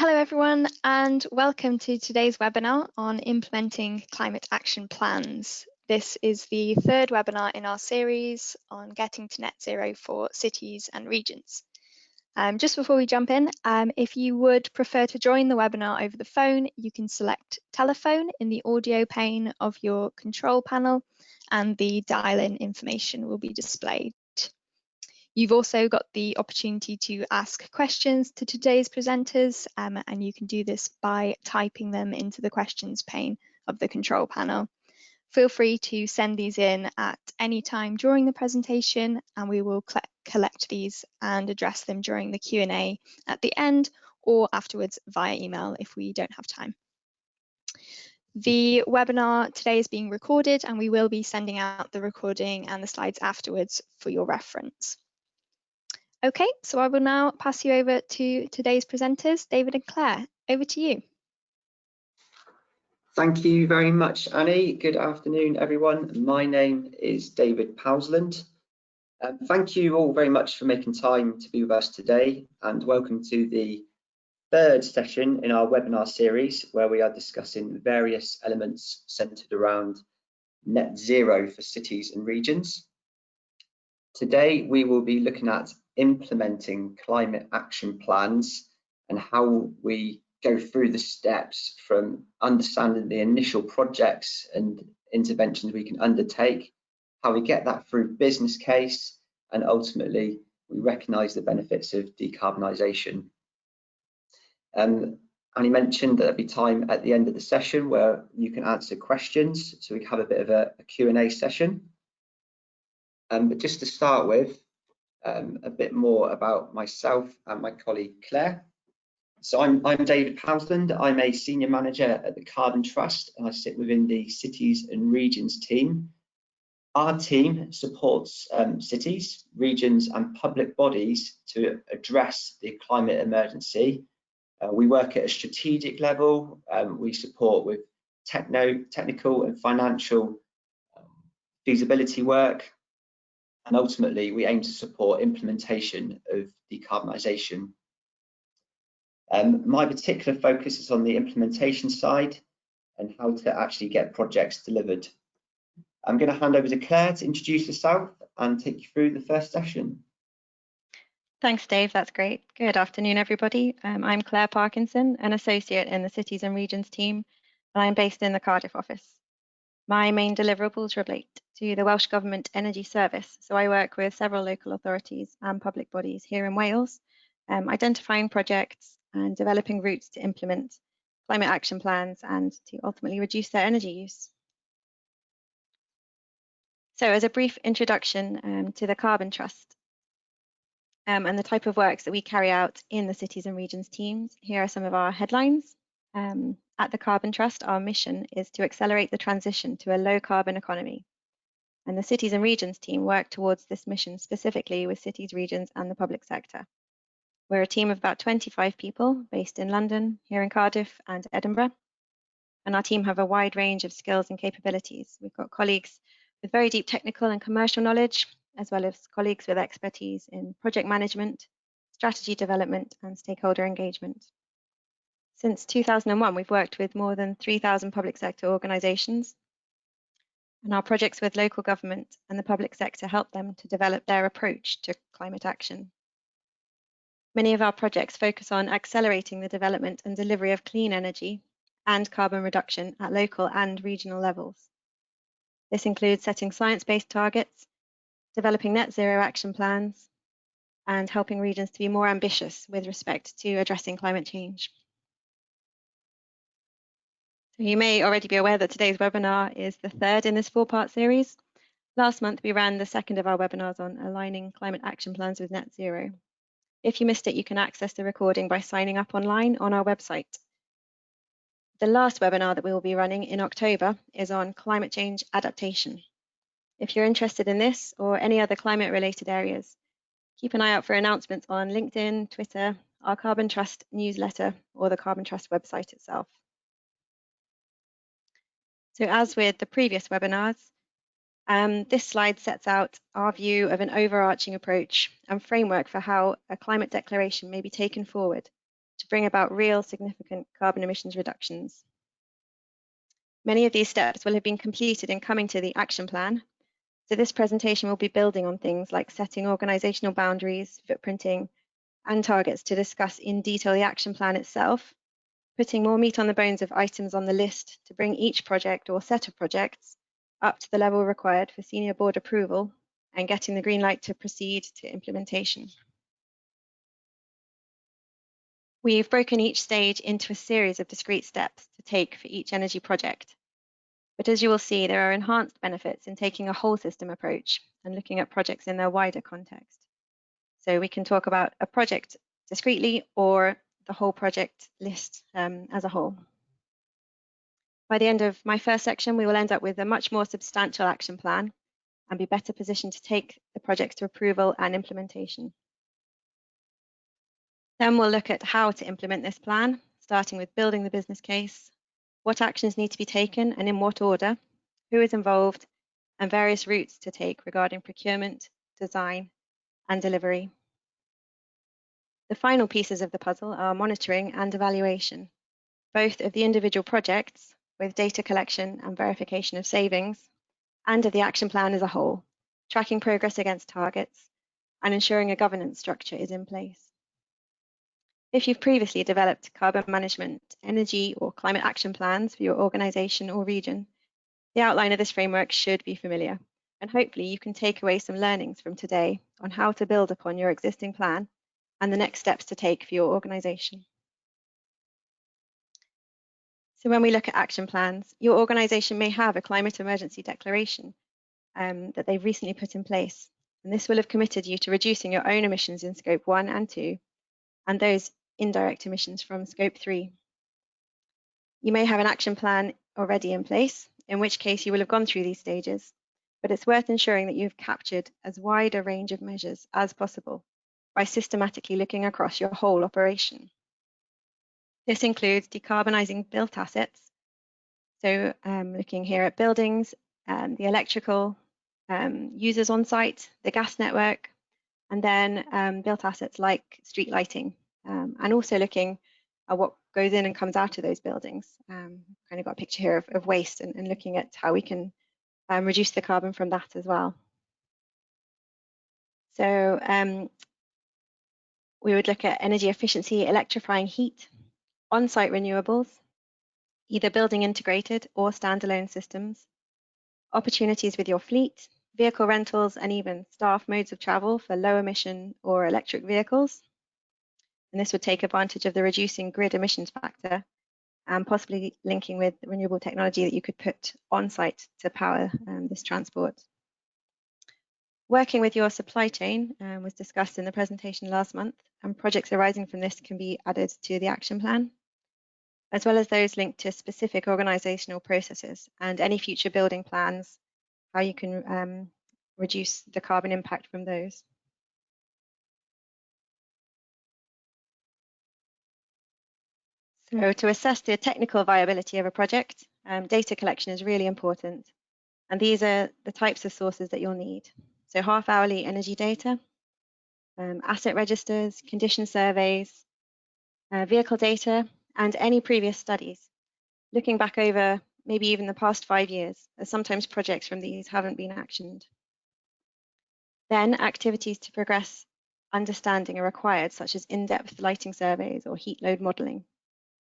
Hello everyone, and welcome to today's webinar on implementing climate action plans. This is the third webinar in our series on getting to net zero for cities and regions. Just before we jump in, if you would prefer to join the webinar over the phone, you can select telephone in the audio pane of your control panel, and the dial-in information will be displayed. You've also got the opportunity to ask questions to today's presenters, and you can do this by typing them into the questions pane of the control panel. Feel free to send these in at any time during the presentation, and we will collect these and address them during the Q&A at the end or afterwards via email if we don't have time. The webinar today is being recorded, and we will be sending out the recording and the slides afterwards for your reference. Okay, so I will now pass you over to today's presenters, David and Claire. Over to you. Thank you very much, Annie. Good afternoon, everyone. My name is David Powsland. Thank you all very much for making time to be with us today, and welcome to the third session in our webinar series, where we are discussing various elements centered around net zero for cities and regions. Today, we will be looking at implementing climate action plans and how we go through the steps from understanding the initial projects and interventions we can undertake, how we get that through business case, and ultimately we recognise the benefits of decarbonisation. Annie mentioned that there'll be time at the end of the session where you can answer questions, so we can have a bit of a Q&A session. But just to start with, a bit more about myself and my colleague Claire. So I'm David Powsland. I'm a senior manager at the Carbon Trust, and I sit within the Cities and Regions team. Our team supports cities, regions and public bodies to address the climate emergency. We work at a strategic level. We support with technical and financial feasibility work. And ultimately, we aim to support implementation of decarbonisation. My particular focus is on the implementation side and how to actually get projects delivered. I'm going to hand over to Claire to introduce herself and take you through the first session. Thanks, Dave. That's great. Good afternoon, everybody. I'm Claire Parkinson, an associate in the Cities and Regions team, and I'm based in the Cardiff office. My main deliverables relate to the Welsh Government Energy Service, so I work with several local authorities and public bodies here in Wales, identifying projects and developing routes to implement climate action plans and to ultimately reduce their energy use. So as a brief introduction to the Carbon Trust and the type of works that we carry out in the Cities and Regions teams, here are some of our headlines. At the Carbon Trust, our mission is to accelerate the transition to a low carbon economy. And the Cities and Regions team work towards this mission specifically with cities, regions and the public sector. We're a team of about 25 people based in London, here in Cardiff and Edinburgh. And our team have a wide range of skills and capabilities. We've got colleagues with very deep technical and commercial knowledge, as well as colleagues with expertise in project management, strategy development and stakeholder engagement. Since 2001, we've worked with more than 3,000 public sector organisations, and our projects with local government and the public sector help them to develop their approach to climate action. Many of our projects focus on accelerating the development and delivery of clean energy and carbon reduction at local and regional levels. This includes setting science-based targets, developing net zero action plans, and helping regions to be more ambitious with respect to addressing climate change. You may already be aware that today's webinar is the third in this four-part series. Last month, we ran the second of our webinars on aligning climate action plans with net zero. If you missed it, you can access the recording by signing up online on our website. The last webinar that we will be running in October is on climate change adaptation. If you're interested in this or any other climate-related areas, keep an eye out for announcements on LinkedIn, Twitter, our Carbon Trust newsletter, or the Carbon Trust website itself. So as with the previous webinars, this slide sets out our view of an overarching approach and framework for how a climate declaration may be taken forward to to bring about real significant carbon emissions reductions. Many of these steps will have been completed in coming to the action plan. So this presentation will be building on things like setting organisational boundaries, footprinting, and targets to discuss in detail the action plan itself, putting more meat on the bones of items on the list to bring each project or set of projects up to the level required for senior board approval and getting the green light to proceed to implementation. We've broken each stage into a series of discrete steps to take for each energy project. But as you will see, there are enhanced benefits in taking a whole system approach and looking at projects in their wider context. So we can talk about a project discretely or the whole project list as a whole. By the end of my first section, we will end up with a much more substantial action plan and be better positioned to take the projects to approval and implementation. Then we'll look at how to implement this plan, starting with building the business case, what actions need to be taken and in what order, who is involved, and various routes to take regarding procurement, design, and delivery. The final pieces of the puzzle are monitoring and evaluation, both of the individual projects with data collection and verification of savings, and of the action plan as a whole, tracking progress against targets, and ensuring a governance structure is in place. If you've previously developed carbon management, energy, or climate action plans for your organisation or region, the outline of this framework should be familiar, and hopefully you can take away some learnings from today on how to build upon your existing plan and the next steps to take for your organisation. So when we look at action plans, your organisation may have a climate emergency declaration that they've recently put in place, and this will have committed you to reducing your own emissions in Scope 1 and 2, and those indirect emissions from Scope 3. You may have an action plan already in place, in which case you will have gone through these stages, but it's worth ensuring that you've captured as wide a range of measures as possible by systematically looking across your whole operation. This includes decarbonising built assets, so looking here at buildings, the electrical users on site, the gas network, and then built assets like street lighting, and also looking at what goes in and comes out of those buildings. Kind of got a picture here of waste and looking at how we can reduce the carbon from that as well. So we would look at energy efficiency, electrifying heat, on-site renewables, either building integrated or standalone systems, opportunities with your fleet, vehicle rentals, and even staff modes of travel for low emission or electric vehicles. And this would take advantage of the reducing grid emissions factor and possibly linking with renewable technology that you could put on site to power this transport. Working with your supply chain was discussed in the presentation last month, and projects arising from this can be added to the action plan, as well as those linked to specific organisational processes and any future building plans, how you can reduce the carbon impact from those. So to assess the technical viability of a project, data collection is really important. And these are the types of sources that you'll need. So half-hourly energy data, asset registers, condition surveys, vehicle data, and any previous studies. Looking back over maybe even the past 5 years, as sometimes projects from these haven't been actioned. Then activities to progress understanding are required, such as in-depth lighting surveys or heat load modelling.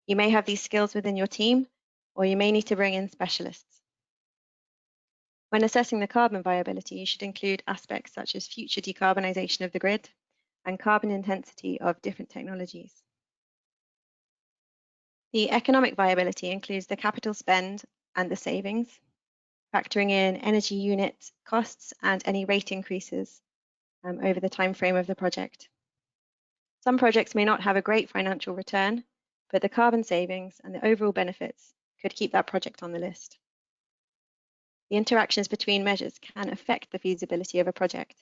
You may have these skills within your team, or you may need to bring in specialists. When assessing the carbon viability, you should include aspects such as future decarbonisation of the grid and carbon intensity of different technologies. The economic viability includes the capital spend and the savings, factoring in energy unit costs and any rate increases over the time frame of the project. Some projects may not have a great financial return, but the carbon savings and the overall benefits could keep that project on the list. The interactions between measures can affect the feasibility of a project.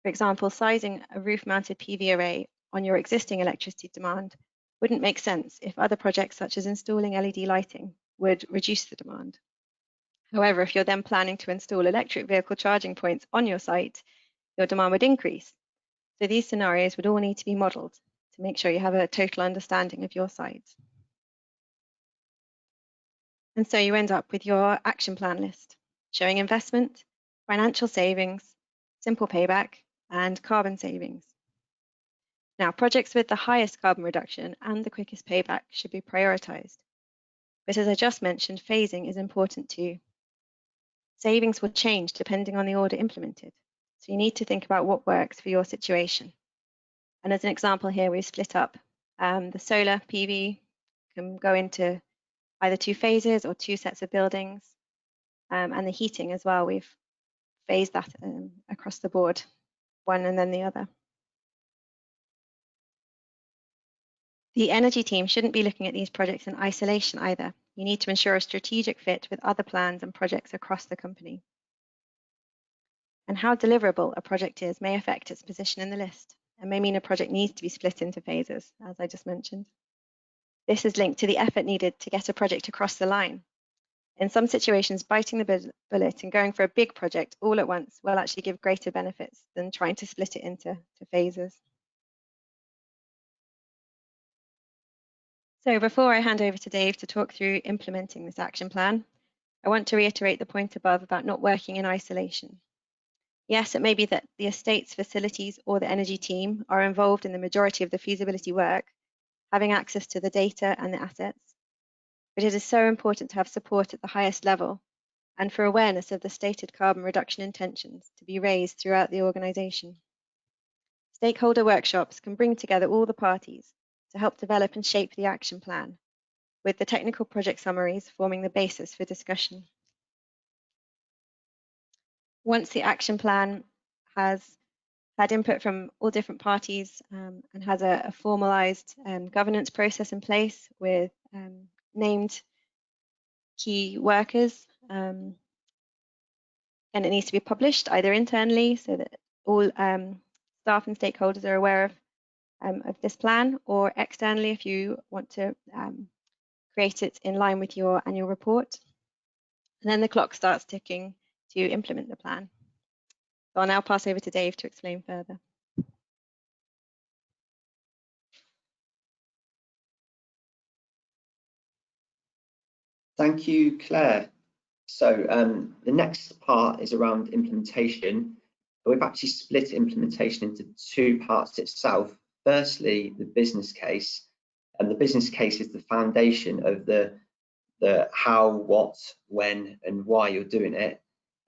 For example, sizing a roof-mounted PV array on your existing electricity demand wouldn't make sense if other projects such as installing LED lighting would reduce the demand. However, if you're then planning to install electric vehicle charging points on your site, your demand would increase. So these scenarios would all need to be modelled to make sure you have a total understanding of your site. And so you end up with your action plan list, showing investment, financial savings, simple payback, and carbon savings. Now, projects with the highest carbon reduction and the quickest payback should be prioritised. But as I just mentioned, phasing is important too. Savings will change depending on the order implemented. So you need to think about what works for your situation. And as an example here, we've split up the solar PV can go into either 2 phases or 2 sets of buildings. And the heating as well, we've phased that across the board, one and then the other. The energy team shouldn't be looking at these projects in isolation either. You need to ensure a strategic fit with other plans and projects across the company. And how deliverable a project is may affect its position in the list and may mean a project needs to be split into phases, as I just mentioned. This is linked to the effort needed to get a project across the line. In some situations, biting the bullet and going for a big project all at once will actually give greater benefits than trying to split it into phases. So before I hand over to Dave to talk through implementing this action plan, I want to reiterate the point above about not working in isolation. Yes, it may be that the estates, facilities, or the energy team are involved in the majority of the feasibility work, having access to the data and the assets, but it is so important to have support at the highest level and for awareness of the stated carbon reduction intentions to be raised throughout the organisation. Stakeholder workshops can bring together all the parties to help develop and shape the action plan, with the technical project summaries forming the basis for discussion. Once the action plan has had input from all different parties and has a formalised governance process in place with named key workers, and it needs to be published either internally so that all staff and stakeholders are aware of this plan, or externally if you want to create it in line with your annual report. And then the clock starts ticking to implement the plan. So I'll now pass over to Dave to explain further. Thank you, Claire. So the next part is around implementation. We've actually split implementation into 2 parts itself. Firstly, the business case, and the business case is the foundation of the how, what, when, and why you're doing it.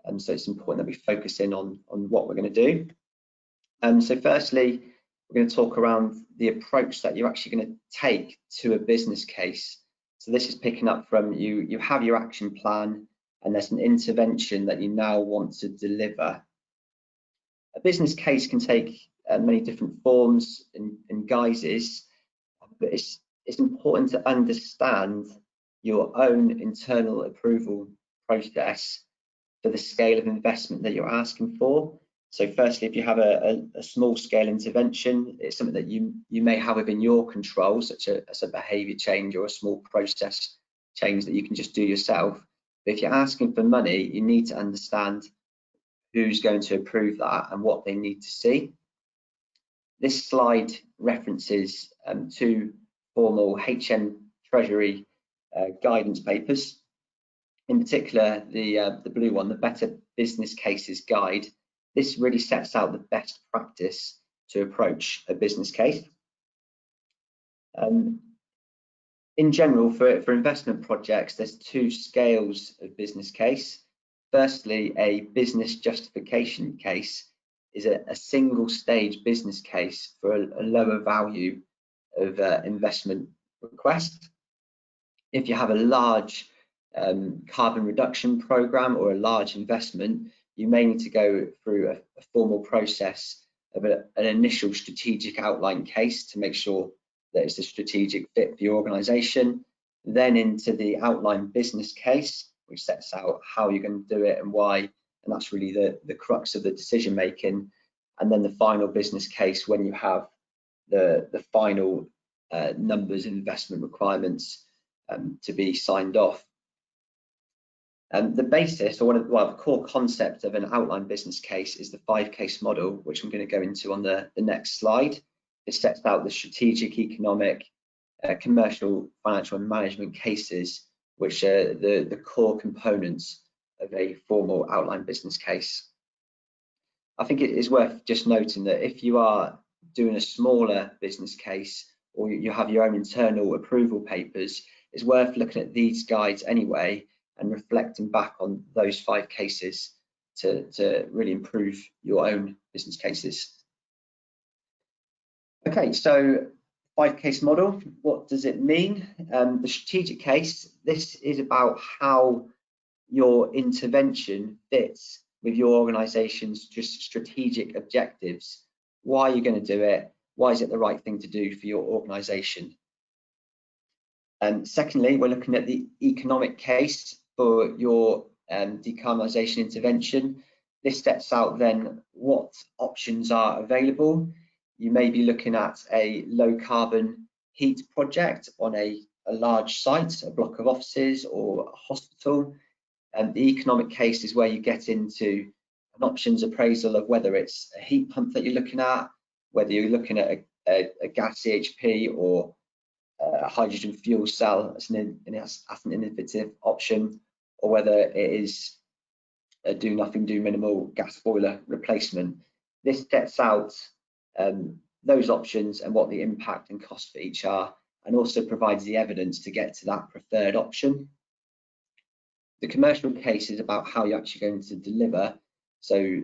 And so it's important that we focus in on what we're going to do. So firstly, we're going to talk around the approach that you're actually going to take to a business case. So this is picking up from you have your action plan, and there's an intervention that you now want to deliver. A business case can take many different forms and guises, but it's important to understand your own internal approval process for the scale of investment that you're asking for. So firstly, if you have a small scale intervention, it's something that you may have within your control, such as a behaviour change or a small process change that you can just do yourself. But if you're asking for money, you need to understand who's going to approve that and what they need to see. This slide references 2 formal HM Treasury guidance papers. In particular, the blue one, the Better Business Cases Guide. This really sets out the best practice to approach a business case. In general, for investment projects, there's 2 scales of business case. Firstly, a business justification case is a single stage business case for a lower value of investment request. If you have a large carbon reduction program or a large investment, you may need to go through a formal process of an initial strategic outline case to make sure that it's a strategic fit for your organisation, then into the outline business case, which sets out how you're going to do it and why, and that's really the crux of the decision making, and then the final business case when you have the final numbers and investment requirements to be signed off. The basis, or the core concept of an outline business case is the 5 case model, which I'm going to go into on the next slide. It sets out the strategic, economic, commercial, financial and management cases, which are the core components of a formal outline business case. I think it is worth just noting that if you are doing a smaller business case, or you have your own internal approval papers, it's worth looking at these guides anyway and reflecting back on those 5 cases to really improve your own business cases. Okay, so 5-case model, what does it mean? The strategic case, this is about how your intervention fits with your organisation's just strategic objectives. Why are you going to do it? Why is it the right thing to do for your organisation? Secondly, we're looking at the economic case for your decarbonisation intervention. This sets out then what options are available. You may be looking at a low carbon heat project on a large site, a block of offices or a hospital. The economic case is where you get into an options appraisal of whether it's a heat pump that you're looking at, whether you're looking at a gas CHP or a hydrogen fuel cell as an innovative option, or whether it is a do nothing, do minimal gas boiler replacement. This sets out those options and what the impact and cost for each are, and also provides the evidence to get to that preferred option. The commercial case is about how you're actually going to deliver. So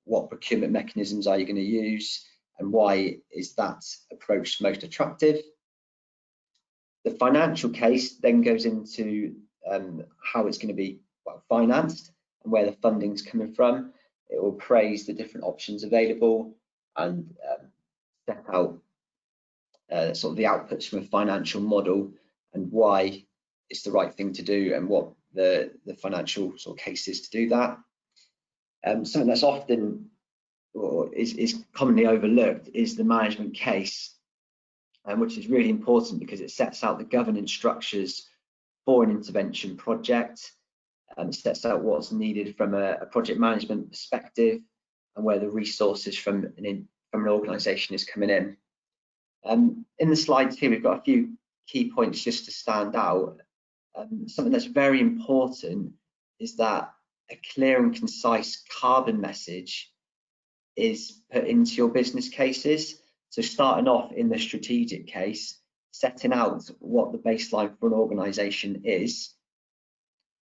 what procurement mechanisms are you going to use, and why is that approach most attractive? The financial case then goes into how it's going to be financed and where the funding's coming from. It will praise the different options available and set out sort of the outputs from a financial model and why it's the right thing to do and what the financial sort of case is to do that. Something that's often or is commonly overlooked is the management case, which is really important because it sets out the governance structures for an intervention project. It sets out what's needed from a project management perspective and where the resources from an organisation is coming in. In the slides here, we've got a few key points just to stand out. Something that's very important is that a clear and concise carbon message is put into your business cases. So starting off in the strategic case, setting out what the baseline for an organisation is,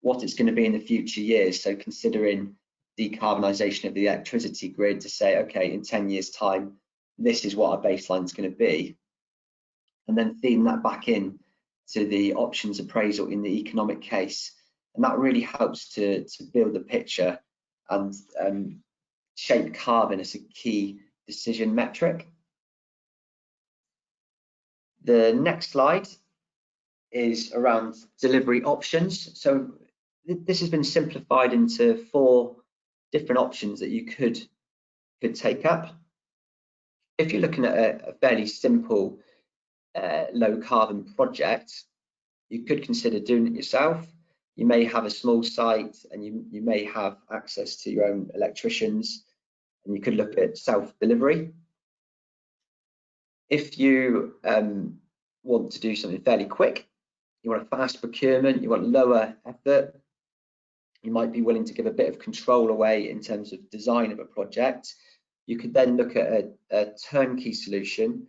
what it's going to be in the future years. So considering decarbonisation of the electricity grid to say, okay, in 10 years' time, this is what our baseline is going to be. And then feeding that back in to the options appraisal in the economic case. And that really helps to build the picture and shape carbon as a key decision metric. The next slide is around delivery options. So this has been simplified into 4 different options that you could take up. If you're looking at a fairly simple low carbon project, you could consider doing it yourself. You may have a small site and you may have access to your own electricians, and you could look at self-delivery. If you want to do something fairly quick, you want a fast procurement, you want lower effort, you might be willing to give a bit of control away in terms of design of a project, you could then look at a turnkey solution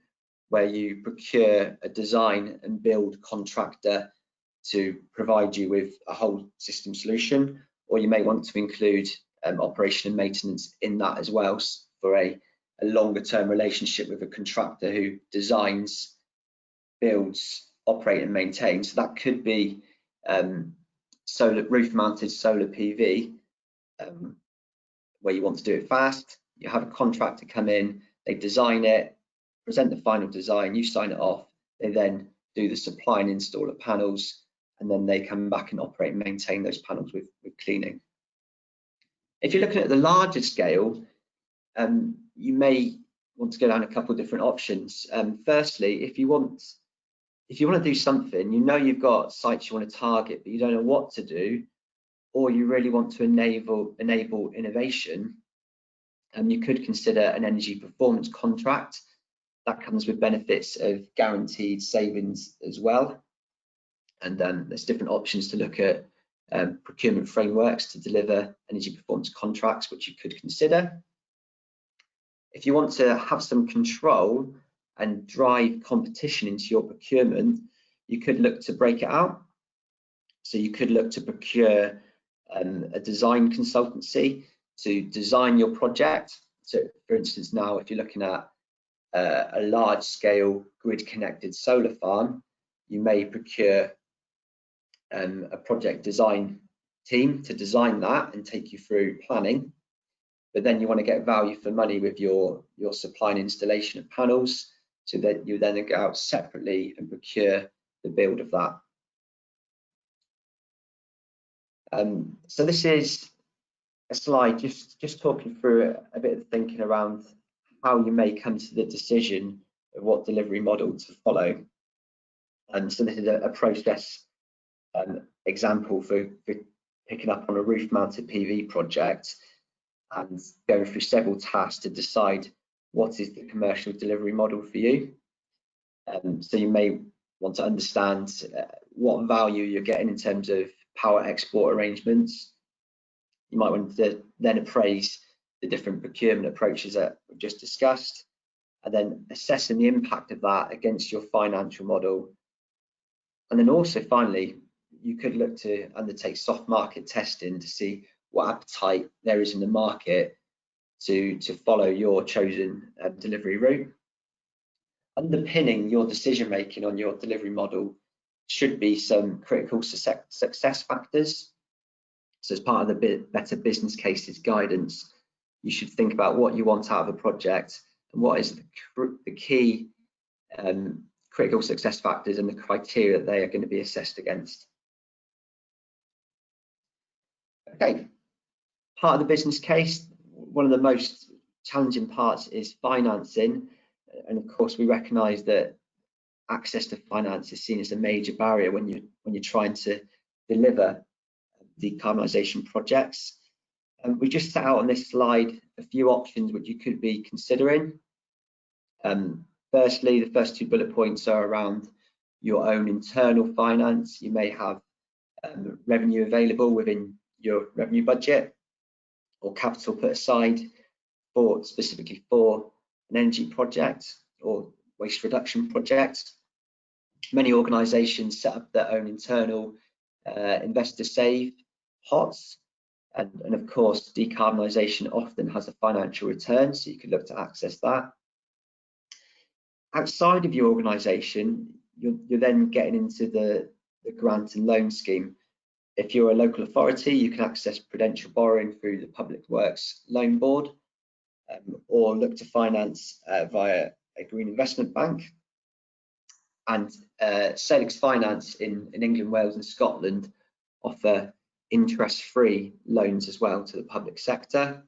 where you procure a design and build contractor to provide you with a whole system solution, or you may want to include operation and maintenance in that as well for a longer term relationship with a contractor who designs, builds, operate and maintain. So that could be roof mounted solar PV, where you want to do it fast. You have a contractor come in, they design it, present the final design, you sign it off, they then do the supply and install of panels, and then they come back and operate and maintain those panels with cleaning. If you're looking at the larger scale, you may want to go down a couple of different options. Firstly, if you want to do something, you know you've got sites you want to target, but you don't know what to do, or you really want to enable innovation, you could consider an energy performance contract. That comes with benefits of guaranteed savings as well. And there's different options to look at procurement frameworks to deliver energy performance contracts, which you could consider. If you want to have some control and drive competition into your procurement, you could look to break it out. So you could look to procure a design consultancy to design your project. So for instance, now if you're looking at a large scale grid connected solar farm, you may procure a project design team to design that and take you through planning. But then you want to get value for money with your supply and installation of panels, so that you then go out separately and procure the build of that. So this is a slide just talking through a bit of thinking around how you may come to the decision of what delivery model to follow. So this is a process example for picking up on a roof mounted PV project and going through several tasks to decide what is the commercial delivery model for you. So you may want to understand what value you're getting in terms of power export arrangements. You might want to then appraise the different procurement approaches that we've just discussed, and then assessing the impact of that against your financial model. And then also finally, you could look to undertake soft market testing to see what appetite there is in the market to follow your chosen delivery route. Underpinning your decision making on your delivery model should be some critical success factors. So as part of the Better Business Cases guidance, you should think about what you want out of a project and what is the key critical success factors and the criteria that they are going to be assessed against. Okay, part of the business case, one of the most challenging parts is financing, and of course we recognise that access to finance is seen as a major barrier when you're trying to deliver decarbonisation projects. And we just set out on this slide a few options which you could be considering. Firstly, the first two bullet points are around your own internal finance. You may have revenue available within your revenue budget or capital put aside specifically for an energy project or waste reduction project. Many organisations set up their own internal investor save pots, and of course decarbonisation often has a financial return, so you could look to access that. Outside of your organisation, you're then getting into the grant and loan scheme. If you're a local authority, you can access prudential borrowing through the Public Works Loan Board, or look to finance via a green investment bank. And Salix Finance in England, Wales and Scotland offer interest-free loans as well to the public sector.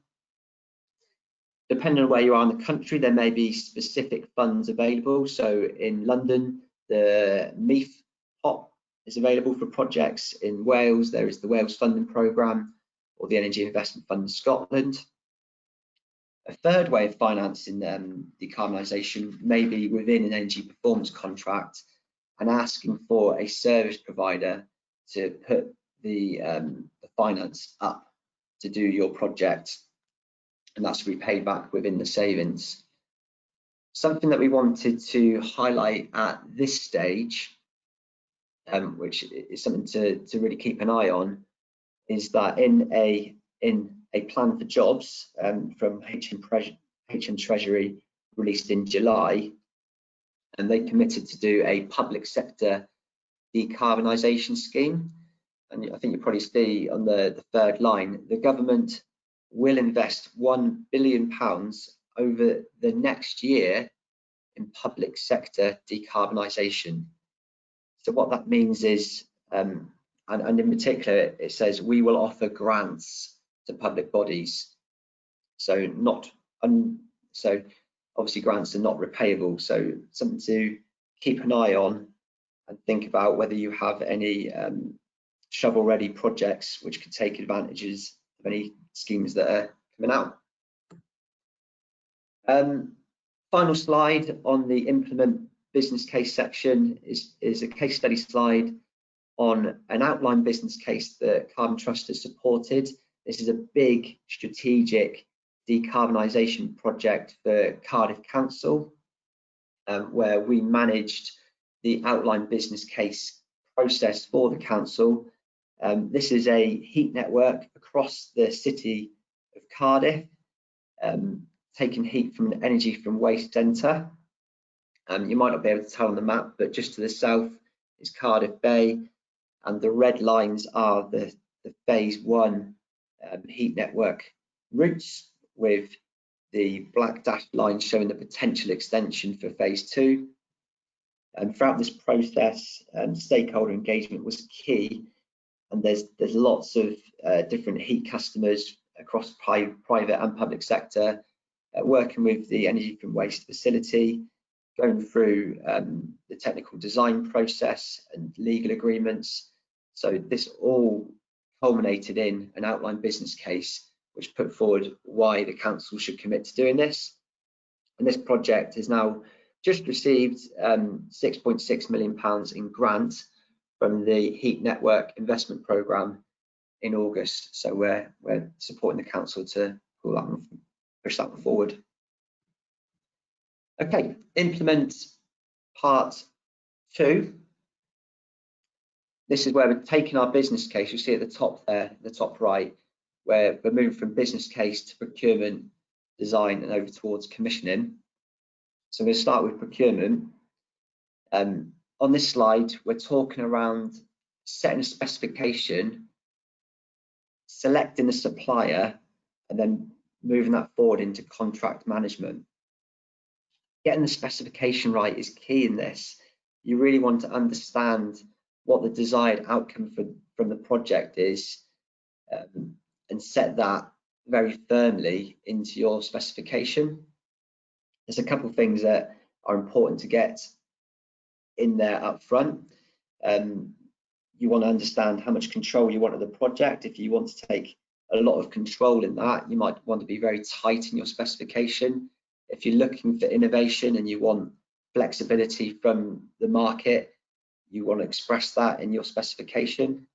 Depending on where you are in the country, there may be specific funds available. So in London, the MEIF pot is available for projects. In Wales, there is the Wales Funding Programme or the Energy Investment Fund in Scotland. A third way of financing decarbonisation may be within an energy performance contract and asking for a service provider to put the finance up to do your project, and that's repaid back within the savings. Something that we wanted to highlight at this stage, which is something to really keep an eye on, is that in a plan for jobs from HM Treasury released in July, and they committed to do a public sector decarbonisation scheme. And I think you probably see on the third line, the government will invest £1 billion over the next year in public sector decarbonisation. So what that means is, and in particular, it says we will offer grants to public bodies. So so obviously grants are not repayable. So something to keep an eye on and think about whether you have any shovel-ready projects which could take advantages of any schemes that are coming out. Final slide on the implement business case section is a case study slide on an outline business case that Carbon Trust has supported. This is a big strategic decarbonisation project for Cardiff Council, where we managed the outline business case process for the council. This is a heat network across the city of Cardiff, taking heat from an energy from waste centre. You might not be able to tell on the map, but just to the south is Cardiff Bay, and the red lines are the phase 1 heat network routes, with the black dashed line showing the potential extension for phase 2. And throughout this process, stakeholder engagement was key, and there's lots of different heat customers across private and public sector working with the energy from waste facility, going through the technical design process and legal agreements. So this all culminated in an outline business case which put forward why the council should commit to doing this. And this project has now just received £6.6 million in grant from the Heat Network Investment Programme in August. So we're supporting the council to pull that one, push that one forward. Okay, implement part 2. This is where we're taking our business case. You see at the top there, the top right, where we're moving from business case to procurement, design, and over towards commissioning. So I'm going to start with procurement. On this slide, we're talking around setting a specification, selecting the supplier, and then moving that forward into contract management. Getting the specification right is key in this. You really want to understand what the desired outcome from the project is, and set that very firmly into your specification. There's a couple of things that are important to get in there up front. You want to understand how much control you want of the project. If you want to take a lot of control in that, you might want to be very tight in your specification. If you're looking for innovation and you want flexibility from the market, you want to express that in your specification.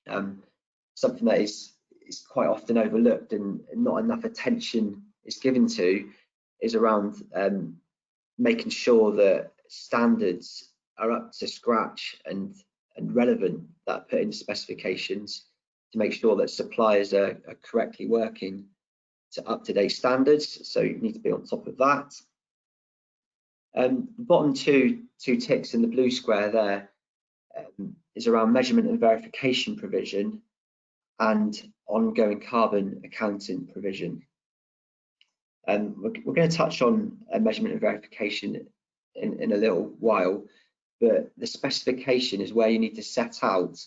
Something that is quite often overlooked and not enough attention is given to is around making sure that standards are up to scratch and relevant that are put into specifications, to make sure that suppliers are correctly working to up-to-date standards. So you need to be on top of that. The bottom two ticks in the blue square there is around measurement and verification provision and ongoing carbon accounting provision. We're going to touch on measurement and verification in a little while, but the specification is where you need to set out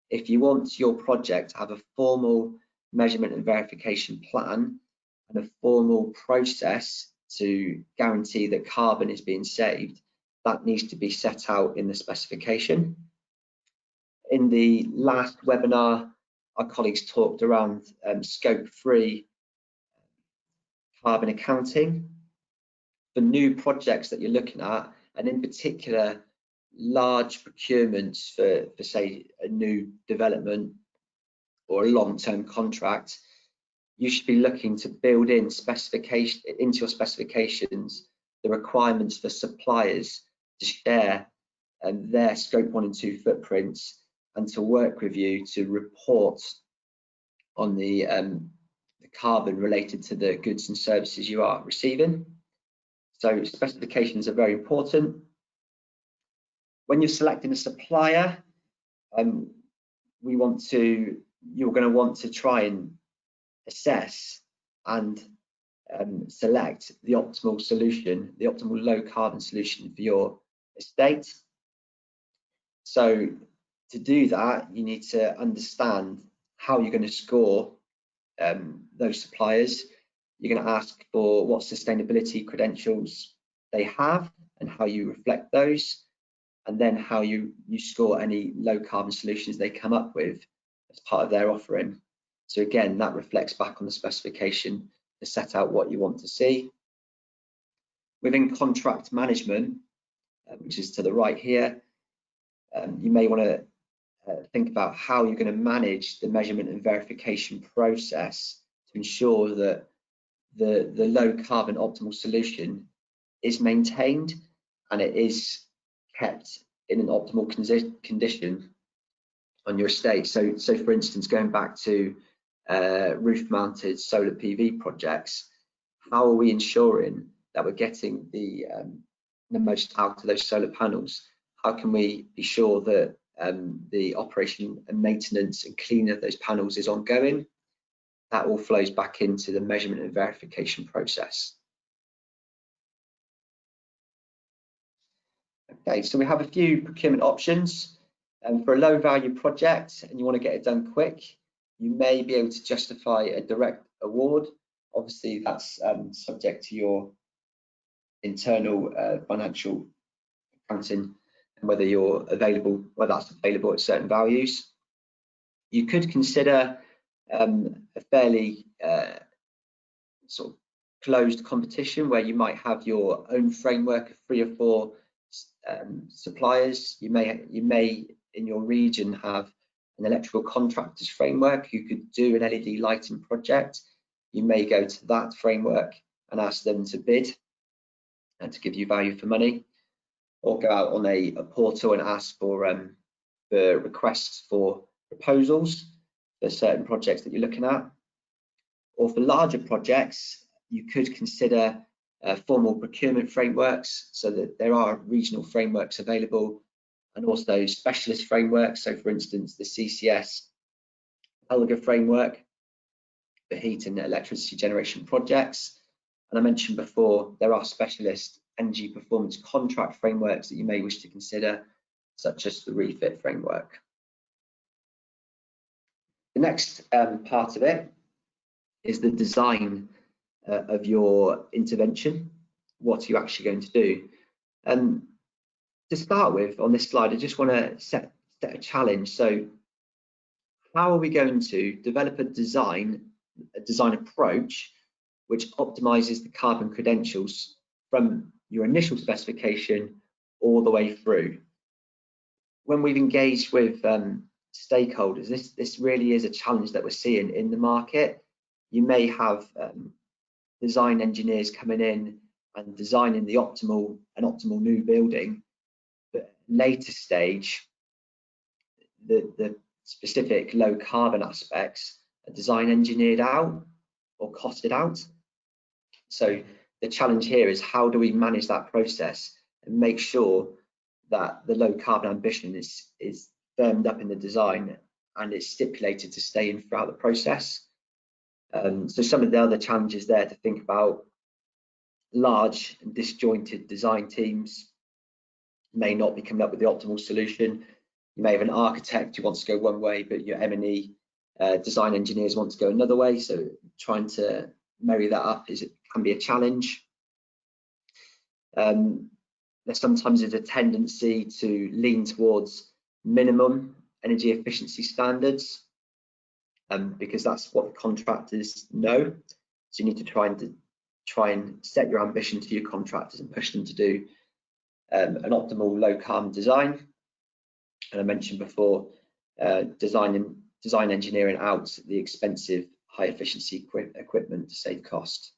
if you want your project to have a formal measurement and verification plan and a formal process to guarantee that carbon is being saved. That needs to be set out in the specification. In the last webinar, our colleagues talked around scope 3 carbon accounting. For new projects that you're looking at, and in particular large procurements for say a new development or a long-term contract, you should be looking to build in into your specifications the requirements for suppliers to share their scope 1 and 2 footprints and to work with you to report on the carbon related to the goods and services you are receiving. So specifications are very important. When you're selecting a supplier, you're going to want to try and assess and select the optimal solution, the optimal low carbon solution for your estate. So to do that, you need to understand how you're going to score those suppliers. You're going to ask for what sustainability credentials they have and how you reflect those, and then how you score any low carbon solutions they come up with as part of their offering. So again, that reflects back on the specification to set out what you want to see. Within contract management, which is to the right here, you may want to think about how you're going to manage the measurement and verification process to ensure that the low carbon optimal solution is maintained and it is kept in an optimal condition on your estate. So for instance, going back to roof mounted solar PV projects, how are we ensuring that we're getting the most out of those solar panels? How can we be sure that the operation and maintenance and cleaning of those panels is ongoing? That all flows back into the measurement and verification process. Okay, so we have a few procurement options. For a low value project and you want to get it done quick, you may be able to justify a direct award. Obviously, that's subject to your internal financial accounting and whether that's available at certain values. You could consider a fairly sort of closed competition where you might have your own framework of 3 or 4 suppliers. You may in your region have an electrical contractors framework who could do an LED lighting project. You may go to that framework and ask them to bid and to give you value for money, or go out on a portal and ask for requests for proposals for certain projects that you're looking at. Or for larger projects, you could consider formal procurement frameworks, so that there are regional frameworks available and also specialist frameworks. So for instance, the CCS Elga framework for heat and electricity generation projects. And I mentioned before, there are specialist energy performance contract frameworks that you may wish to consider, such as the refit framework. The next part of it is the design of your intervention. What are you actually going to do? To start with, on this slide, I just want to set a challenge. So how are we going to develop a design approach which optimizes the carbon credentials from your initial specification all the way through? When we've engaged with stakeholders, this really is a challenge that we're seeing in the market. You may have design engineers coming in and designing an optimal new building, but later stage, the specific low carbon aspects are design engineered out or costed out. So the challenge here is, how do we manage that process and make sure that the low carbon ambition is firmed up in the design and it's stipulated to stay in throughout the process? So some of the other challenges there to think about: large and disjointed design teams may not be coming up with the optimal solution. You may have an architect who wants to go one way, but your M&E design engineers want to go another way. So trying to marry that up can be a challenge. There sometimes is a tendency to lean towards minimum energy efficiency standards, because that's what the contractors know. So you need to try and set your ambition to your contractors and push them to do an optimal low carbon design. And I mentioned before, design engineering out the expensive high efficiency equipment to save cost.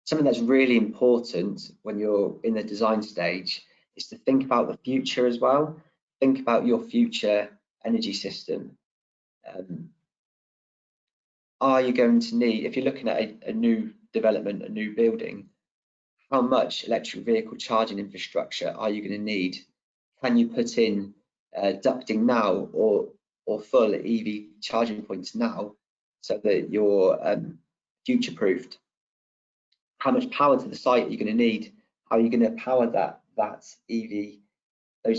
Something that's really important when you're in the design stage is to think about the future as well. Think about your future energy system. Are you going to need, if you're looking at a new development, a new building, how much electric vehicle charging infrastructure are you going to need? Can you put in ducting now or full EV charging points now, so that you're future proofed? How much power to the site are you going to need? How are you going to power those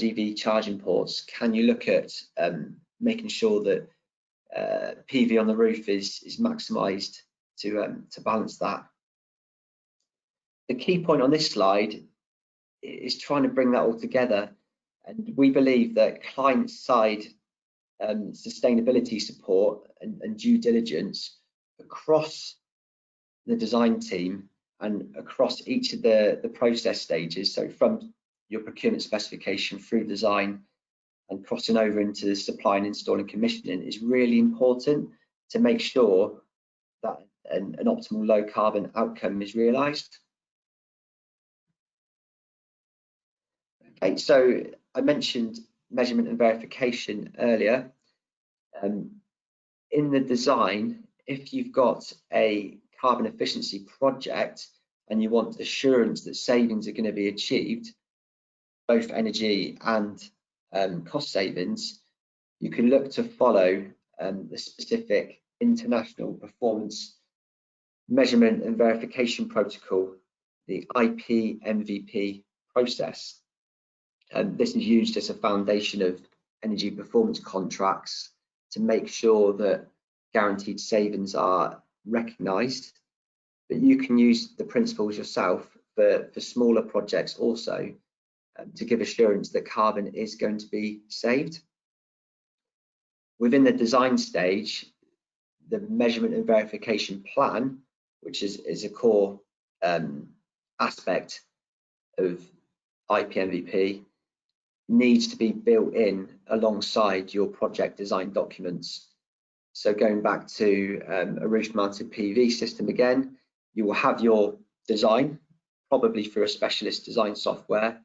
EV charging ports? Can you look at making sure that PV on the roof is maximised to balance that? The key point on this slide is trying to bring that all together, and we believe that client side sustainability support and due diligence across the design team and across each of the process stages, so from your procurement specification through design and crossing over into the supply and install and commissioning, is really important to make sure that an optimal low carbon outcome is realised. Okay, so I mentioned measurement and verification earlier. In the design, if you've got a carbon efficiency project and you want assurance that savings are going to be achieved, both energy and cost savings, you can look to follow the specific international performance measurement and verification protocol, the IPMVP process. This is used as a foundation of energy performance contracts to make sure that guaranteed savings are recognised, but you can use the principles yourself for smaller projects also to give assurance that carbon is going to be saved. Within the design stage, the measurement and verification plan, which is a core aspect of IPMVP, needs to be built in alongside your project design documents. So going back to a roof mounted PV system again, you will have your design, probably through a specialist design software,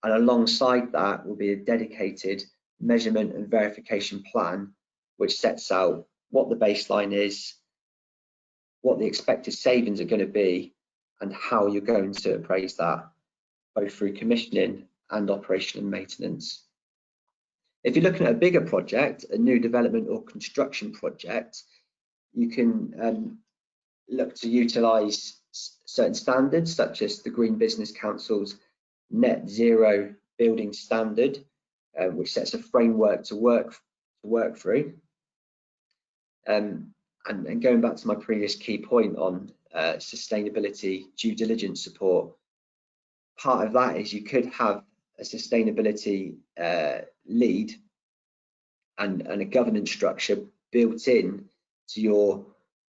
and alongside that will be a dedicated measurement and verification plan, which sets out what the baseline is, what the expected savings are going to be, and how you're going to appraise that, both through commissioning and operation and maintenance. If you're looking at a bigger project, a new development or construction project, you can look to utilise certain standards, such as the Green Business Council's Net Zero Building Standard, which sets a framework to work through. And going back to my previous key point on sustainability due diligence support, part of that is you could have a sustainability lead and a governance structure built in to your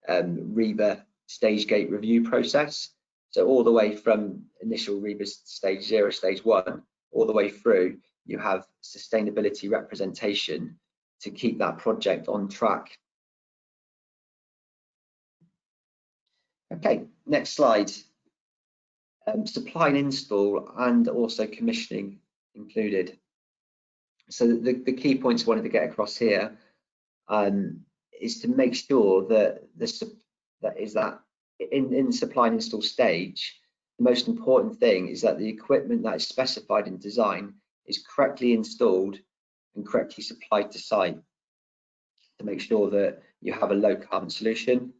REBA stage gate review process. So all the way from initial REBA stage 0, stage 1, all the way through, you have sustainability representation to keep that project on track. Okay, next slide. Supply and install and also commissioning included. So the key points I wanted to get across here is to make sure that in the supply and install stage, the most important thing is that the equipment that is specified in design is correctly installed and correctly supplied to site to make sure that you have a low carbon solution.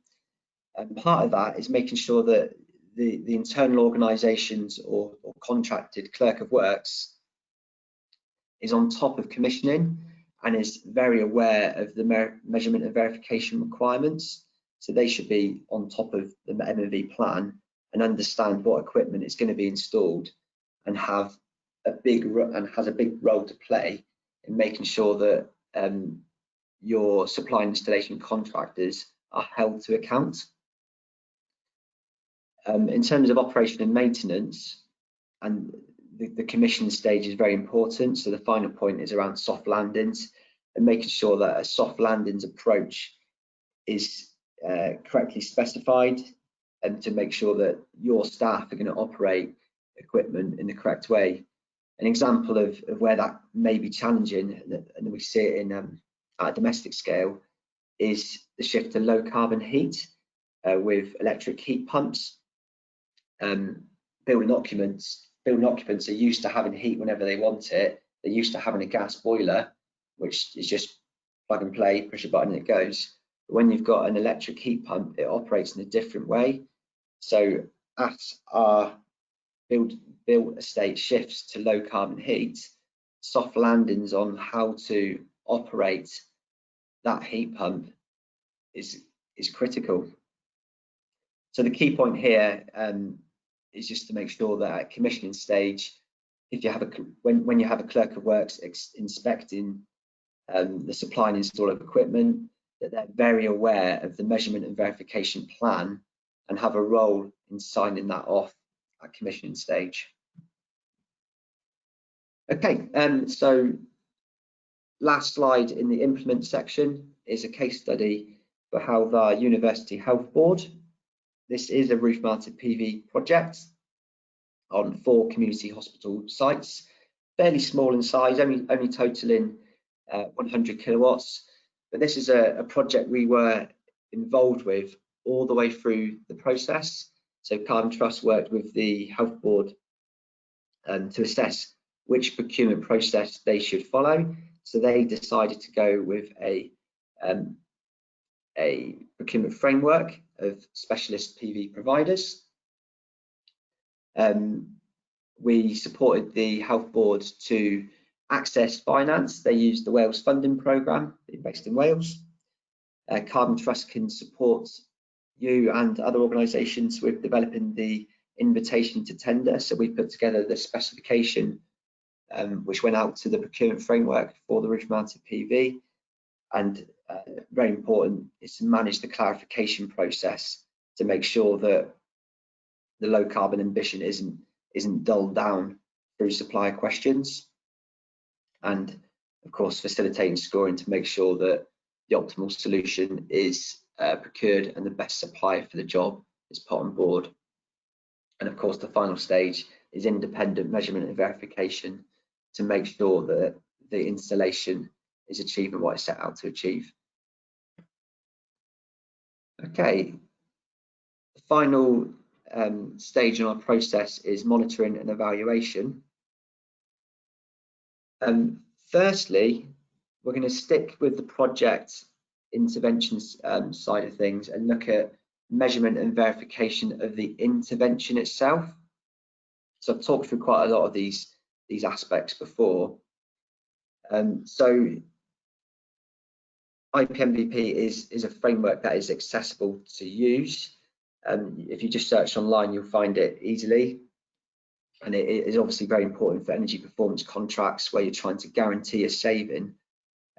And part of that is making sure that the internal organisations or contracted clerk of works is on top of commissioning and is very aware of the measurement and verification requirements. So they should be on top of the M&V plan and understand what equipment is going to be installed and has a big role to play in making sure that your supply and installation contractors are held to account. In terms of operation and maintenance, and the commission stage is very important. So the final point is around soft landings and making sure that a soft landings approach is correctly specified, and to make sure that your staff are going to operate equipment in the correct way. An example of where that may be challenging, and we see it in at a domestic scale, is the shift to low carbon heat with electric heat pumps. Building occupants are used to having heat whenever they want it. They're used to having a gas boiler, which is just plug and play, push a button and it goes. But when you've got an electric heat pump, it operates in a different way. So as our built estate shifts to low carbon heat, soft landings on how to operate that heat pump is critical. So the key point here is just to make sure that at commissioning stage, if you have when you have a clerk of works inspecting the supply and install of equipment, that they're very aware of the measurement and verification plan and have a role in signing that off at commissioning stage. Okay, so last slide in the implement section is a case study for Halvar University Health Board. This is a roof mounted PV project on 4 community hospital sites, fairly small in size, only totaling 100 kilowatts. But this is a project we were involved with all the way through the process. So Carbon Trust worked with the health board to assess which procurement process they should follow. So they decided to go with a procurement framework of specialist PV providers. We supported the health board to access finance. They used the Wales funding programme based in Wales. Carbon Trust can support you and other organisations with developing the invitation to tender. So we put together the specification which went out to the procurement framework for the roof mounted PV, and very important is to manage the clarification process to make sure that the low carbon ambition isn't dulled down through supplier questions, and of course facilitating scoring to make sure that the optimal solution is procured and the best supplier for the job is put on board. And of course the final stage is independent measurement and verification to make sure that the installation is achieving what it's set out to achieve. Okay, the final stage in our process is monitoring and evaluation. Firstly, we're going to stick with the project interventions side of things and look at measurement and verification of the intervention itself. So I've talked through quite a lot of these aspects before. So IPMVP is a framework that is accessible to use. If you just search online, you'll find it easily. And it is obviously very important for energy performance contracts where you're trying to guarantee a saving.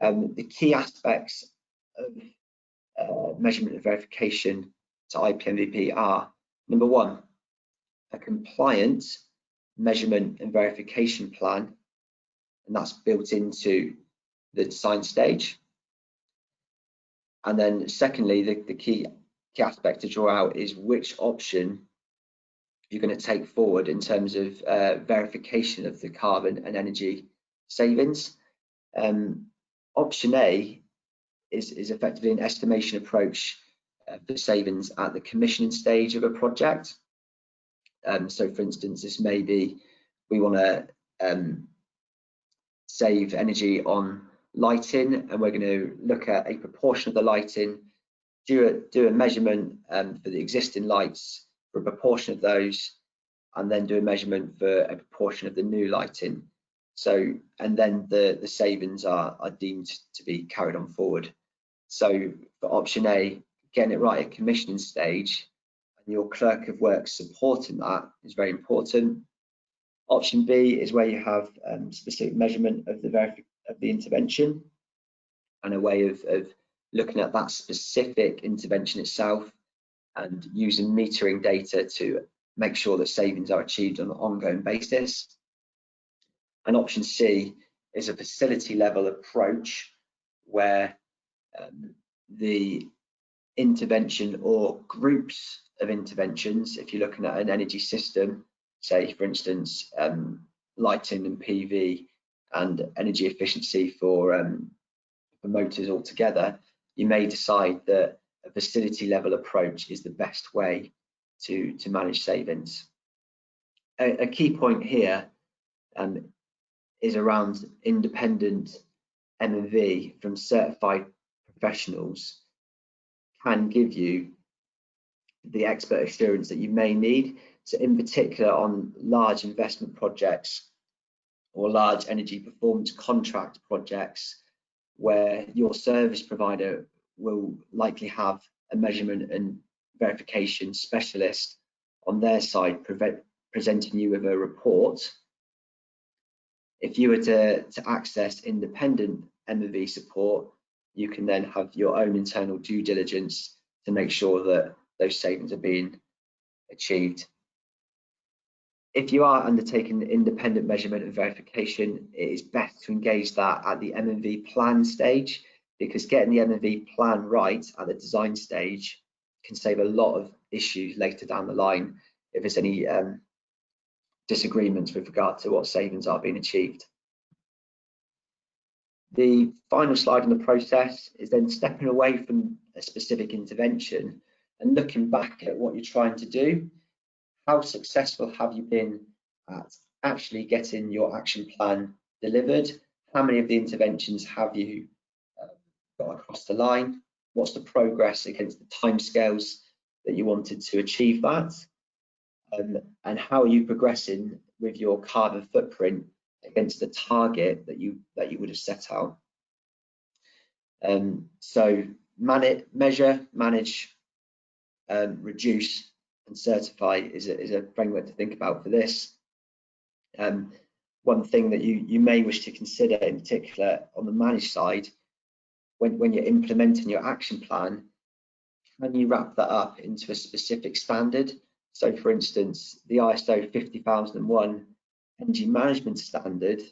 The key aspects of measurement and verification to IPMVP are: number one, a compliant measurement and verification plan, and that's built into the design stage. And then secondly, the key aspect to draw out is which option you're going to take forward in terms of verification of the carbon and energy savings. Option A is effectively an estimation approach for savings at the commissioning stage of a project. So for instance, this may be we want to save energy on lighting, and we're going to look at a proportion of the lighting, do a measurement for the existing lights for a proportion of those, and then do a measurement for a proportion of the new lighting. So, and then the savings are deemed to be carried on forward. So for option A, getting it right at commissioning stage, and your clerk of works supporting that is very important. Option B is where you have specific measurement of the intervention and a way of looking at that specific intervention itself and using metering data to make sure that savings are achieved on an ongoing basis. And option C is a facility level approach where the intervention or groups of interventions, if you're looking at an energy system, say for instance lighting and PV and energy efficiency for motors altogether, you may decide that a facility level approach is the best way to manage savings. A key point here is around independent M&V from certified professionals can give you the expert assurance that you may need. So in particular on large investment projects or large energy performance contract projects where your service provider will likely have a measurement and verification specialist on their side presenting you with a report. If you were to access independent M&V support, you can then have your own internal due diligence to make sure that those savings are being achieved. If you are undertaking independent measurement and verification, it is best to engage that at the M&V plan stage, because getting the M&V plan right at the design stage can save a lot of issues later down the line if there's any disagreements with regard to what savings are being achieved. The final slide in the process is then stepping away from a specific intervention and looking back at what you're trying to do. How successful have you been at actually getting your action plan delivered? How many of the interventions have you got across the line? What's the progress against the timescales that you wanted to achieve that? And how are you progressing with your carbon footprint against the target that you would have set out? So measure, manage, reduce, and certify is a framework to think about for this. One thing that you may wish to consider in particular on the manage side, when you're implementing your action plan, can you wrap that up into a specific standard? So for instance, the ISO 50001 energy management standard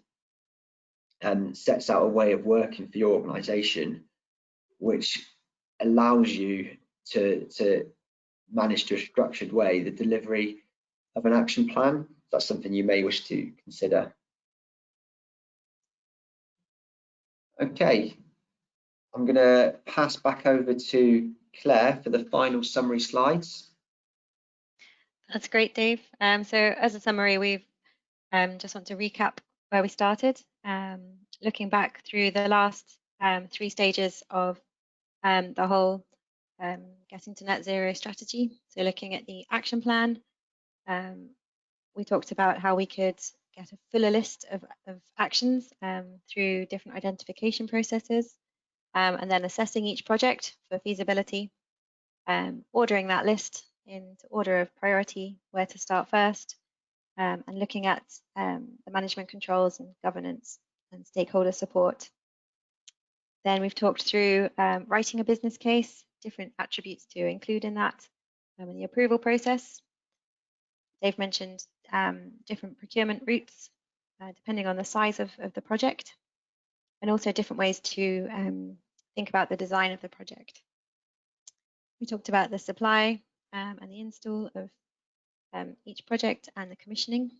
sets out a way of working for your organisation which allows you to manage to a structured way the delivery of an action plan. That's something you may wish to consider. Okay, I'm going to pass back over to Claire for the final summary slides. That's great, Dave. So as a summary, we've just want to recap where we started, looking back through the last 3 stages of the whole getting to net zero strategy. So looking at the action plan, we talked about how we could get a fuller list of actions through different identification processes, and then assessing each project for feasibility, ordering that list into order of priority, where to start first, and looking at the management controls and governance and stakeholder support. Then we've talked through writing a business case, different attributes to include in that, in the approval process. Dave mentioned different procurement routes depending on the size of the project, and also different ways to think about the design of the project. We talked about the supply and the install of each project and the commissioning.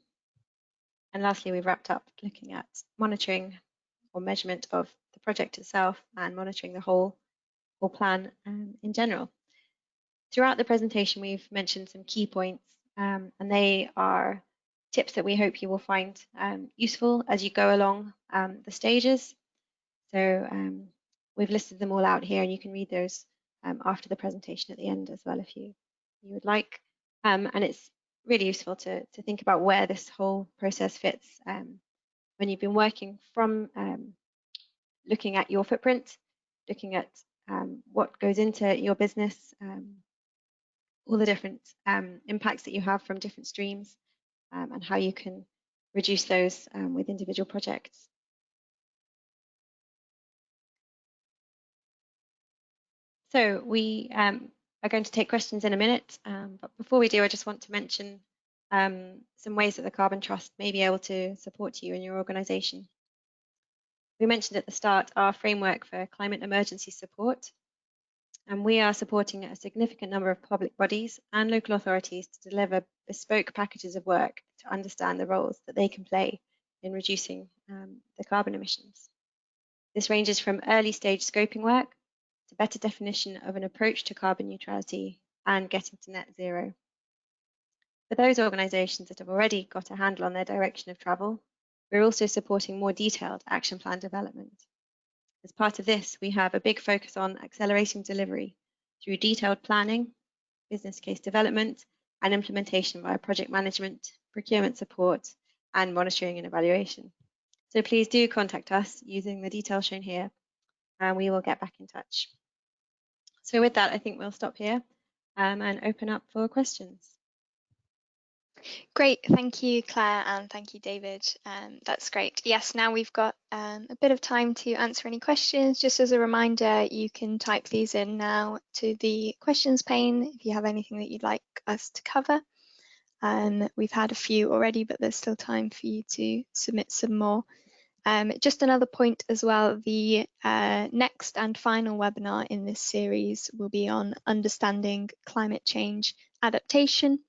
And lastly, we've wrapped up looking at monitoring or measurement of the project itself and monitoring the whole plan in general. Throughout the presentation, we've mentioned some key points, and they are tips that we hope you will find useful as you go along the stages. So we've listed them all out here, and you can read those after the presentation at the end as well if you would like. And it's really useful to think about where this whole process fits when you've been working from looking at your footprint, looking at what goes into your business, all the different impacts that you have from different streams, and how you can reduce those with individual projects. So we are going to take questions in a minute, but before we do, I just want to mention some ways that the Carbon Trust may be able to support you and your organisation. We mentioned at the start our framework for climate emergency support, and we are supporting a significant number of public bodies and local authorities to deliver bespoke packages of work to understand the roles that they can play in reducing the carbon emissions. This ranges from early stage scoping work to better definition of an approach to carbon neutrality and getting to net zero. For those organisations that have already got a handle on their direction of travel, we're also supporting more detailed action plan development. As part of this, we have a big focus on accelerating delivery through detailed planning, business case development, and implementation via project management, procurement support, and monitoring and evaluation. So please do contact us using the details shown here, and we will get back in touch. So with that, I think we'll stop here and open up for questions. Great, thank you, Claire, and thank you, David. That's great. Yes, now we've got a bit of time to answer any questions. Just as a reminder, you can type these in now to the questions pane if you have anything that you'd like us to cover. We've had a few already, but there's still time for you to submit some more. Just another point as well, the next and final webinar in this series will be on understanding climate change adaptation,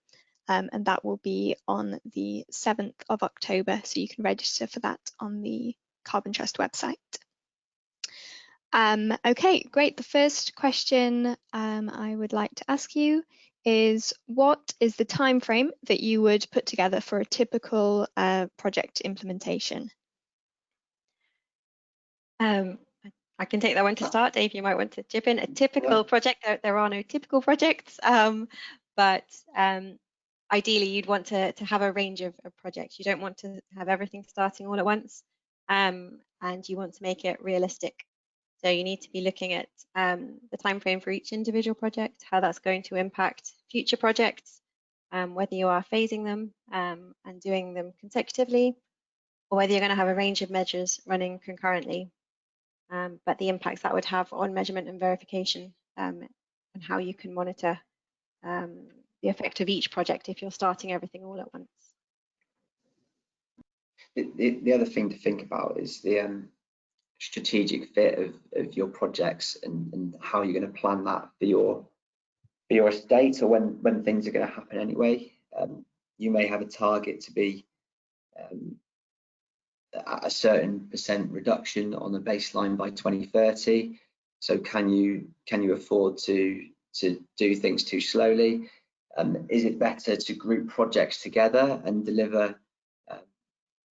and that will be on the 7th of October, so you can register for that on the Carbon Trust website. Okay, great. The first question I would like to ask you is, what is the time frame that you would put together for a typical project implementation? I can take that one to start. Dave, you might want to chip in. A typical project, there are no typical projects, but ideally you'd want to have a range of projects. You don't want to have everything starting all at once, and you want to make it realistic. So you need to be looking at the time frame for each individual project, how that's going to impact future projects, whether you are phasing them and doing them consecutively, or whether you're going to have a range of measures running concurrently. But the impacts that would have on measurement and verification, and how you can monitor the effect of each project if you're starting everything all at once. The other thing to think about is the strategic fit of your projects and how you're going to plan that for your estate, or when things are going to happen anyway. You may have a target to be at a certain % reduction on the baseline by 2030. So can you afford to do things too slowly? Is it better to group projects together and deliver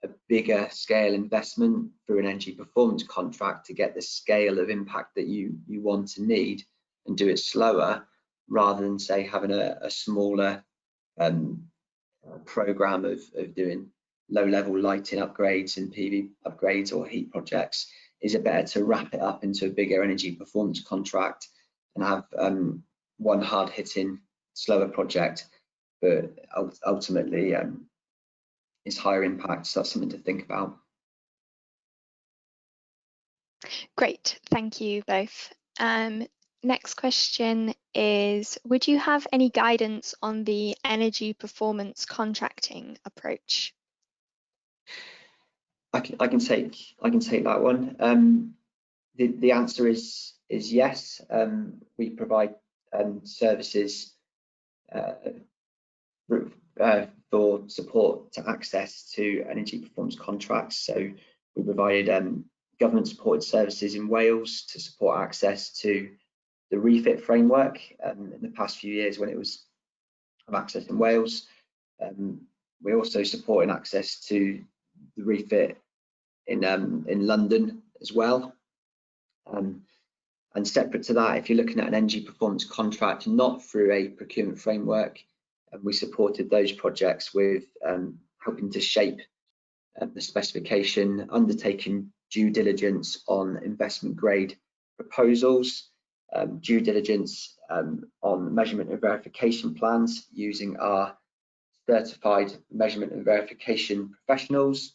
a bigger scale investment through an energy performance contract to get the scale of impact that you want and need, and do it slower, rather than say having a smaller program of doing low-level lighting upgrades and PV upgrades or heat projects? Is it better to wrap it up into a bigger energy performance contract and have one hard-hitting, slower project, but ultimately is higher impact? So that's something to think about. Great, thank you both. Next question is, would you have any guidance on the energy performance contracting approach? I can take that one. The answer is yes. We provide services for support to access to energy performance contracts. So we provided government supported services in Wales to support access to the refit framework in the past few years when it was of access in Wales. We're also supporting access to the refit in London as well. And separate to that, if you're looking at an energy performance contract not through a procurement framework, we supported those projects with helping to shape the specification, undertaking due diligence on investment grade proposals, due diligence on measurement and verification plans using our certified measurement and verification professionals,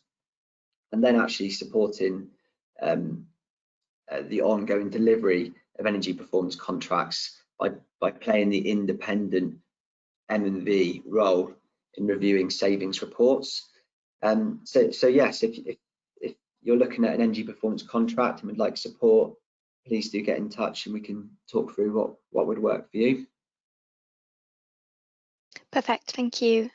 and then actually supporting the ongoing delivery of energy performance contracts by playing the independent M&V role in reviewing savings reports. So yes, if you're looking at an energy performance contract and would like support, please do get in touch and we can talk through what would work for you. Perfect, thank you.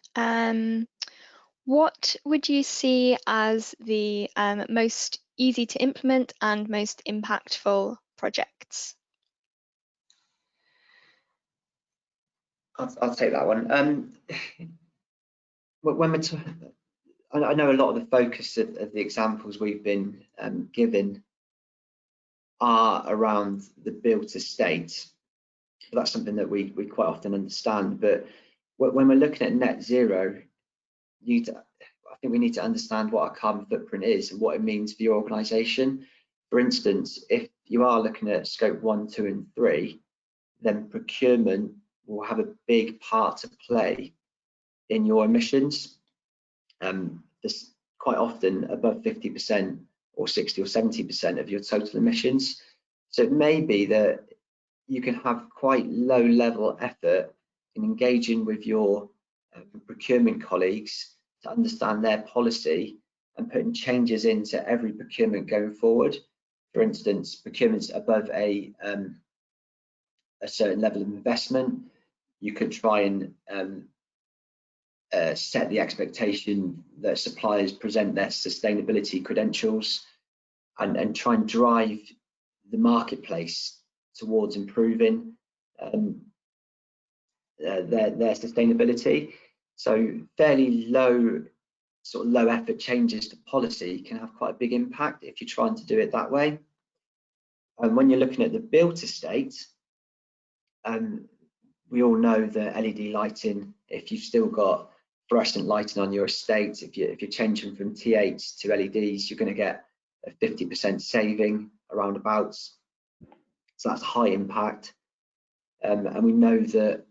What would you see as the most easy to implement and most impactful projects? I'll take that one. When we're I know a lot of the focus of the examples we've been given are around the built estate. That's something that we quite often understand. But when we're looking at net zero, I think we need to understand what our carbon footprint is and what it means for your organisation. For instance, if you are looking at scope 1, 2 and 3, then procurement will have a big part to play in your emissions. There's quite often above 50% or 60 or 70% of your total emissions. So it may be that you can have quite low level effort in engaging with your procurement colleagues to understand their policy and putting changes into every procurement going forward. For instance, procurements above a certain level of investment, you could try and set the expectation that suppliers present their sustainability credentials and try and drive the marketplace towards improving their sustainability. So fairly low effort changes to policy can have quite a big impact if you're trying to do it that way. And when you're looking at the built estate, we all know that LED lighting, if you've still got fluorescent lighting on your estate, if you're changing from T8s to LEDs, you're going to get a 50% saving around abouts. So that's high impact. And we know that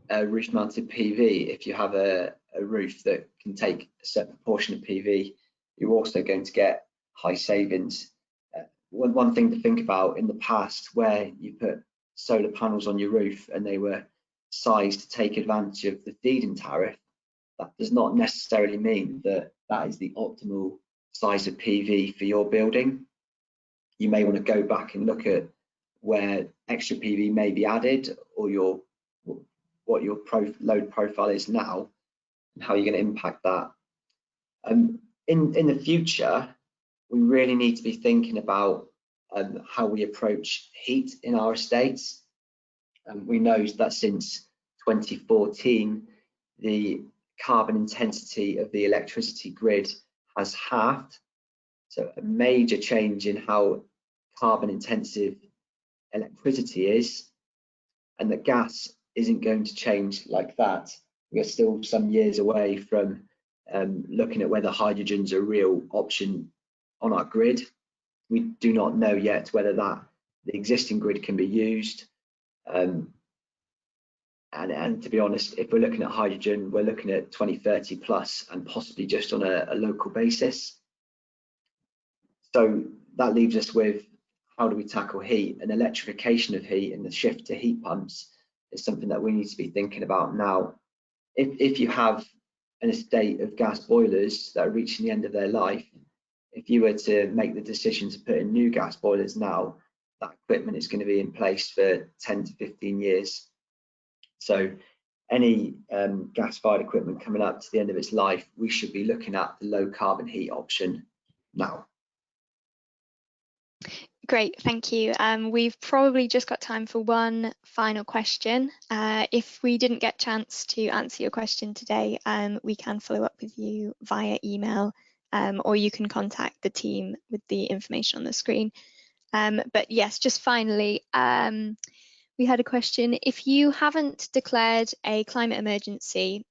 roof mounted PV, if you have a roof that can take a certain proportion of PV, you're also going to get high savings. One thing to think about, in the past, where you put solar panels on your roof and they were sized to take advantage of the feed-in tariff, that does not necessarily mean that that is the optimal size of PV for your building. You may want to go back and look at where extra PV may be added, or what your load profile is now and how you're going to impact that. In the future, we really need to be thinking about how we approach heat in our estates. We know that since 2014, the carbon intensity of the electricity grid has halved. So a major change in how carbon intensive electricity is, and that gas isn't going to change like that. We're still some years away from looking at whether hydrogen's a real option on our grid. We do not know yet whether the existing grid can be used. And to be honest, if we're looking at hydrogen, we're looking at 2030 plus, and possibly just on a local basis. So that leaves us with, how do we tackle heat? And electrification of heat and the shift to heat pumps is something that we need to be thinking about now. If you have an estate of gas boilers that are reaching the end of their life, if you were to make the decision to put in new gas boilers now, that equipment is going to be in place for 10 to 15 years. So any gas-fired equipment coming up to the end of its life, we should be looking at the low carbon heat option now. Great, thank you. We've probably just got time for one final question. If we didn't get a chance to answer your question today, we can follow up with you via email, or you can contact the team with the information on the screen. But yes, just finally, we had a question. If you haven't declared a climate emergency,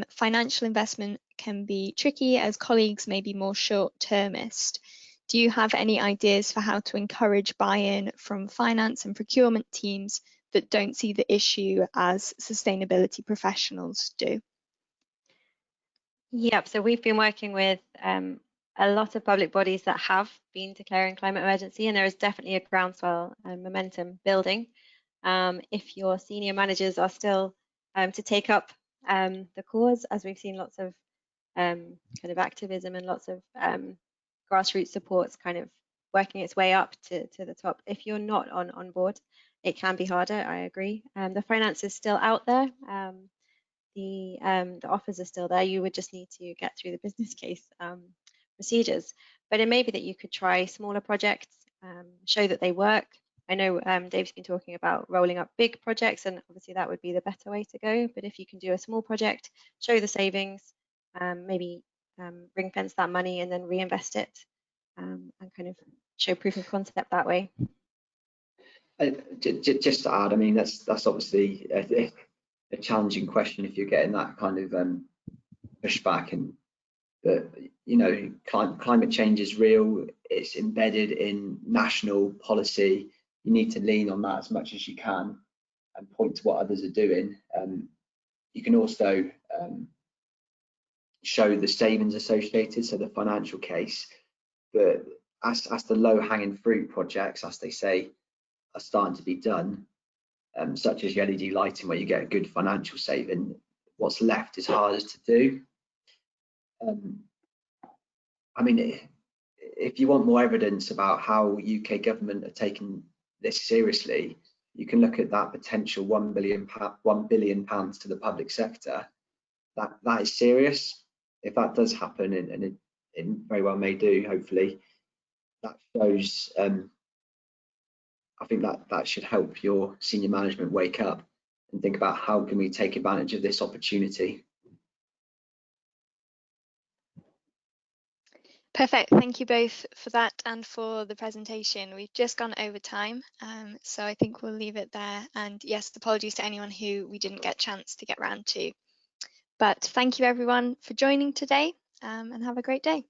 financial investment can be tricky, as colleagues may be more short-termist. Do you have any ideas for how to encourage buy-in from finance and procurement teams that don't see the issue as sustainability professionals do? Yep, so we've been working with a lot of public bodies that have been declaring climate emergency, and there is definitely a groundswell and momentum building. If your senior managers are still to take up the cause, as we've seen lots of kind of activism and lots of grassroots supports kind of working its way up to the top. If you're not on board, it can be harder, I agree. The finance is still out there. The offers are still there. You would just need to get through the business case procedures. But it may be that you could try smaller projects, show that they work. I know Dave's been talking about rolling up big projects, and obviously that would be the better way to go. But if you can do a small project, show the savings, maybe ring fence that money and then reinvest it, and kind of show proof of concept that way. Just to add, I mean, that's obviously a challenging question if you're getting that kind of pushback, and that, you know, climate change is real. It's embedded in national policy. You need to lean on that as much as you can and point to what others are doing. You can also show the savings associated, so the financial case. But as the low-hanging fruit projects, as they say, are starting to be done, such as your LED lighting, where you get a good financial saving, what's left is harder to do. I mean, if you want more evidence about how UK government are taking this seriously, you can look at that potential £1 billion to the public sector. That is serious. If that does happen, and it very well may do, hopefully, that shows. I think that should help your senior management wake up and think about how can we take advantage of this opportunity. Perfect. Thank you both for that and for the presentation. We've just gone over time, so I think we'll leave it there. And yes, apologies to anyone who we didn't get a chance to get round to. But thank you everyone for joining today, and have a great day.